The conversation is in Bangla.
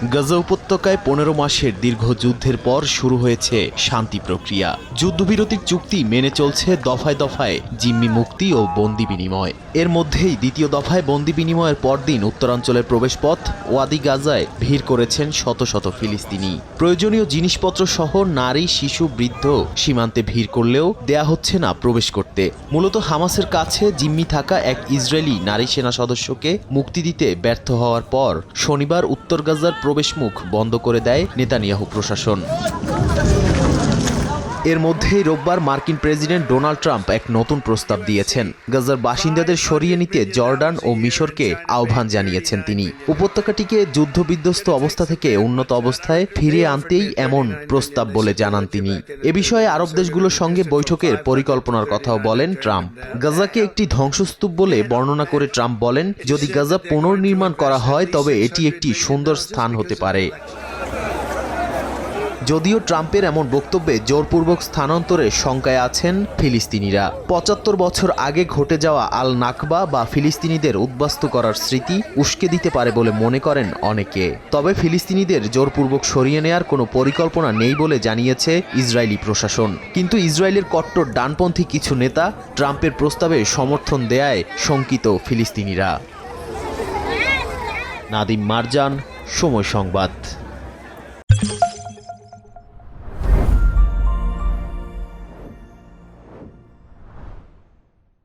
গাজা উপত্যকায় ১৫ মাসের দীর্ঘ যুদ্ধের পর শুরু হয়েছে শান্তি প্রক্রিয়া। যুদ্ধবিরতির চুক্তি মেনে চলছে দফায় দফায় জিম্মি মুক্তি ও বন্দি বিনিময়। এর মধ্যেই দ্বিতীয় দফায় বন্দি বিনিময়ের পরদিন উত্তরাঞ্চলের প্রবেশপথ ওয়াদি গাজায় ভিড় করেছেন শত শত ফিলিস্তিনি। প্রয়োজনীয় জিনিসপত্র সহ নারী, শিশু, বৃদ্ধ সীমান্তে ভিড় করলেও দেয়া হচ্ছে না প্রবেশ করতে। মূলত হামাসের কাছে জিম্মি থাকা এক ইসরায়েলি নারী সেনা সদস্যকে মুক্তি দিতে ব্যর্থ হওয়ার পর শনিবার উত্তর গাজার প্রবেশমুখ বন্ধ করে দেয় নেতানিয়াহু প্রশাসন। এর মধ্যেই রোববার মার্কিন প্রেসিডেন্ট ডোনাল্ড ট্রাম্প এক নতুন প্রস্তাব দিয়েছেন। গাজার বাসিন্দাদের সরিয়ে নিতে জর্ডান ও মিশরকে আহ্বান জানিয়েছেন তিনি। উপত্যকাটিকে যুদ্ধবিধ্বস্ত অবস্থা থেকে উন্নত অবস্থায় ফিরিয়ে আনতেই এমন প্রস্তাব বলে জানান তিনি। এ বিষয়ে আরব দেশগুলোর সঙ্গে বৈঠকের পরিকল্পনার কথাও বলেন ট্রাম্প। গাজাকে একটি ধ্বংসস্তূপ বলে বর্ণনা করে ট্রাম্প বলেন, যদি গাজা পুনর্নির্মাণ করা হয় তবে এটি একটি সুন্দর স্থান হতে পারে। যদিও ট্রাম্পের এমন বক্তব্যে জোরপূর্বক স্থানান্তরে শঙ্কায় আছেন ফিলিস্তিনিরা। ৭৫ বছর আগে ঘটে যাওয়া আল নাকবা বা ফিলিস্তিনিদের উদ্বাস্তু করার স্মৃতি উস্কে দিতে পারে বলে মনে করেন অনেকে। তবে ফিলিস্তিনিদের জোরপূর্বক সরিয়ে নেয়ার কোনো পরিকল্পনা নেই বলে জানিয়েছে ইসরায়েলি প্রশাসন। কিন্তু ইসরায়েলের কট্টর ডানপন্থী কিছু নেতা ট্রাম্পের প্রস্তাবে সমর্থন দেয়ায় শঙ্কিত ফিলিস্তিনিরা। নাদিম মারজান, সময় সংবাদ।